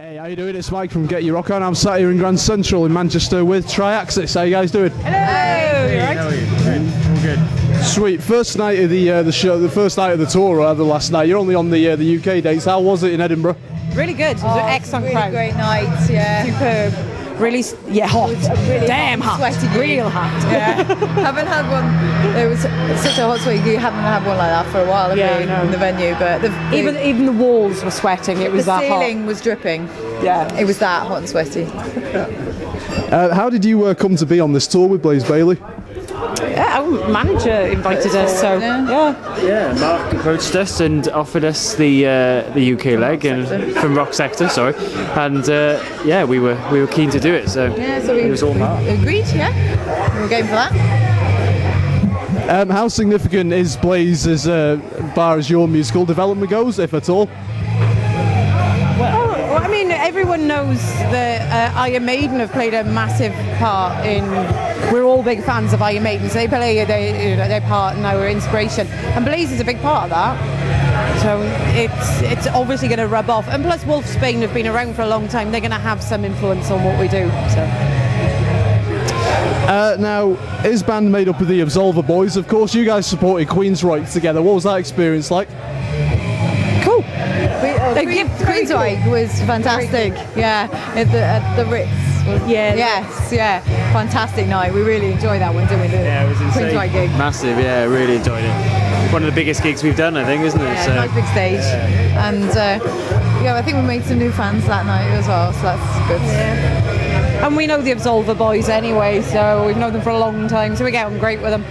Hey, how you doing? It's Mike from Get Your Rock On. I'm sat here in Grand Central in Manchester with Triaxis. How you guys doing? Hello. Hey, how are you? Good. All good. Sweet. First night of the show, the first night of the tour, rather, last night. You're only on the UK dates. How was it in Edinburgh? Really good. It was an excellent really crowd. Great night. Yeah. Superb. Really, hot. Really Damn hot. Sweaty. Real hot. Yeah. Haven't had one. It was such a hot sweat. You haven't had one like that for a while, have you, no. in the venue. But Even the walls were sweating. It was the that hot. ceiling was dripping. Yeah. It was that hot and sweaty. How did you come to be on this tour with Blaze Bailey? Yeah, our manager invited us, so Yeah, Mark approached us and offered us the UK leg and from Rock Sector, sorry, and yeah, we were keen to do it. So Yeah, so it was all we Mark. agreed. Yeah, we were going for that. How significant is Blaze as far as your musical development goes, if at all? Well, I mean, everyone knows that Iron Maiden have played a massive part in. We're all big fans of Iron Maiden, so they play their part in our inspiration, and Blaze is a big part of that. So it's obviously going to rub off, and plus Wolfsbane have been around for a long time. They're going to have some influence on what we do. So. Now, his band made up of the Absolver Boys, of course. You guys supported Queensryche together. What was that experience like? Cool. Queensryche was fantastic. Yeah, at the Ritz. Yeah. Yes. Yeah. Fantastic night. We really enjoyed that one, didn't we? Yeah, it was insane. Queensryche gig. Massive. Yeah, really enjoyed it. One of the biggest gigs we've done, I think, isn't it? Yeah, nice big stage. Yeah. And yeah, I think we made some new fans that night as well, so that's good. Yeah. And we know the Absolver Boys anyway, so we've known them for a long time, so we get on great with them.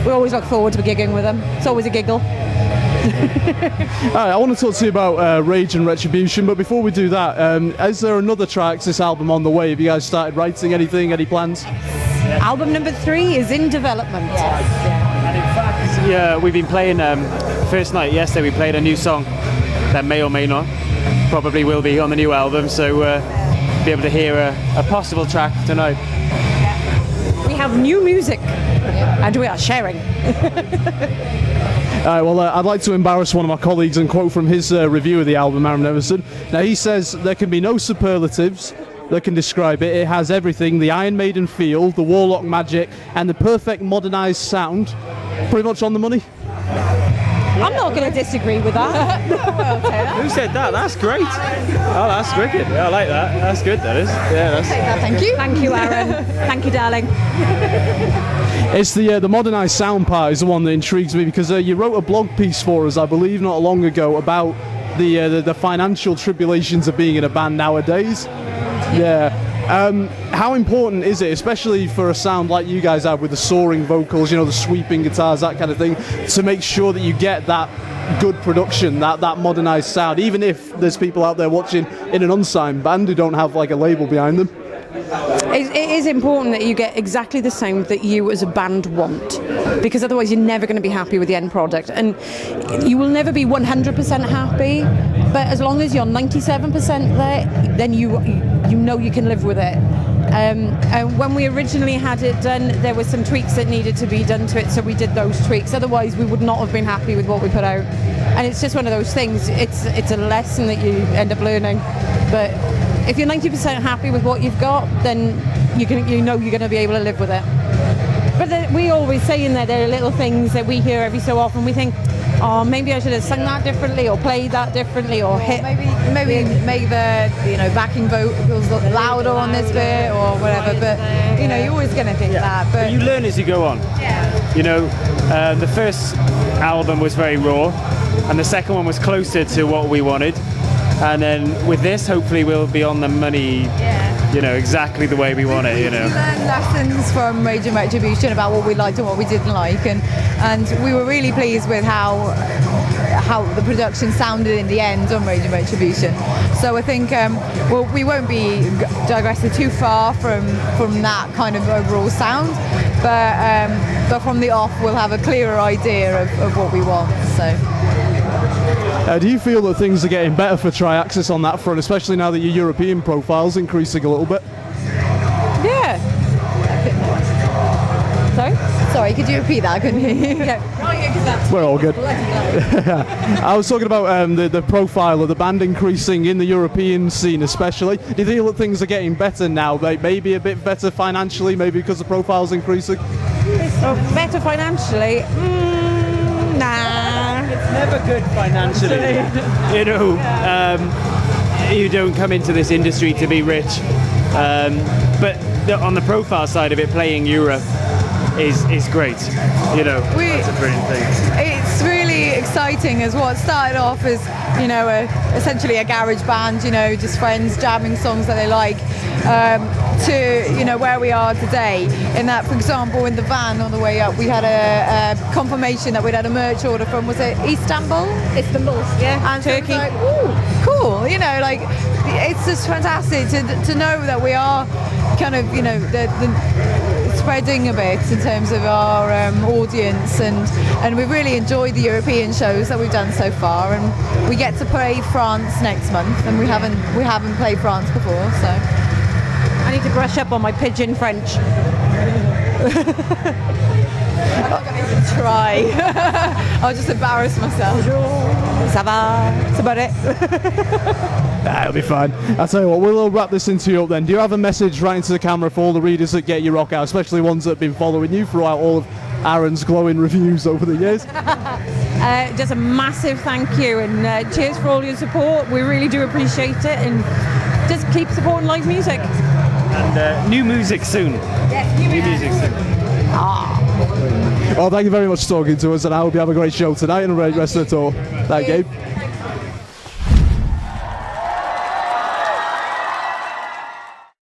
We always look forward to gigging with them. It's always a giggle. Alright, I want to talk to you about Rage and Retribution, but before we do that, is there another Triaxis album on the way? Have you guys started writing anything? Any plans? Album number 3 is in development. And in fact, yeah, we've been playing. First night yesterday, we played a new song that may or may not, probably will be on the new album. So be able to hear a possible track tonight. We have new music, and we are sharing. Well, I'd like to embarrass one of my colleagues and quote from his review of the album, Aaron Everson. Now, he says, there can be no superlatives that can describe it. It has everything, the Iron Maiden feel, the Warlock magic, and the perfect modernised sound. Pretty much on the money. I'm not going to disagree with that. Who said that? That's great. Oh, that's wicked. Yeah, I like that. That's good. That is. Yeah, that's. Thank you. Thank you, Aaron. Thank you, darling. It's the modernised sound part is the one that intrigues me, because you wrote a blog piece for us, I believe, not long ago, about the financial tribulations of being in a band nowadays. Yeah. How important is it, especially for a sound like you guys have with the soaring vocals, the sweeping guitars, that kind of thing, to make sure that you get that good production, that modernised sound, even if there's people out there watching in an unsigned band who don't have like a label behind them? It is important that you get exactly the sound that you as a band want, because otherwise you're never going to be happy with the end product, and you will never be 100% happy, but as long as you're 97% there, then you know you can live with it. And when we originally had it done, there were some tweaks that needed to be done to it, so we did those tweaks. Otherwise we would not have been happy with what we put out, and it's just one of those things. It's a lesson that you end up learning, but if you're 90% happy with what you've got, then you know you're going to be able to live with it. But we always say in there are little things that we hear every so often. We think, oh, maybe I should have sung that differently, or played that differently, or hit. Maybe make the backing vocals look louder on this bit or whatever. But you're always going to think that. But you learn as you go on. Yeah. The first album was very raw, and the second one was closer to what we wanted. And then with this, hopefully we'll be on the money, exactly the way we want it, We learned lessons from Rage and Retribution about what we liked and what we didn't like, and we were really pleased with how the production sounded in the end on Rage and Retribution. So I think we won't be digressing too far from that kind of overall sound, but from the off we'll have a clearer idea of what we want. So. Do you feel that things are getting better for Triaxis on that front, especially now that your European profile's increasing a little bit? Yeah. Sorry? Sorry, could you repeat that? I couldn't hear you. We're all good. I was talking about the profile of the band increasing in the European scene especially. Do you feel that things are getting better now? Like maybe a bit better financially, maybe because the profile's increasing? Better financially? Nah. It's never good financially. You know, you don't come into this industry to be rich. But on the profile side of it, playing Europe is great. You know, that's a brilliant thing. It's really exciting as what started off as, you know, essentially a garage band, you know, just friends jamming songs that they like, to, you know, where we are today. In that, for example, in the van on the way up, we had a confirmation that we'd had a merch order from, was it Istanbul? Istanbul, yeah. And Turkey. So it was like, ooh, cool, you know, like, it's just fantastic to know that we are kind of, you know, the spreading a bit in terms of our audience, and we've really enjoyed the European shows that we've done so far, and we get to play France next month, and we haven't played France before, so I need to brush up on my pidgin French. I'm not going to try. I'll just embarrass myself. Ça va? That's about it. It'll be fine. I'll tell you what, we'll wrap this interview up then. Do you have a message right into the camera for all the readers that get your rock out, especially ones that have been following you throughout all of Aaron's glowing reviews over the years? Just a massive thank you, and cheers for all your support. We really do appreciate it, and just keep supporting live music. And new music soon. Yes, New music soon. Well, thank you very much for talking to us, and I hope you have a great show tonight and a great rest of the tour. Thank you.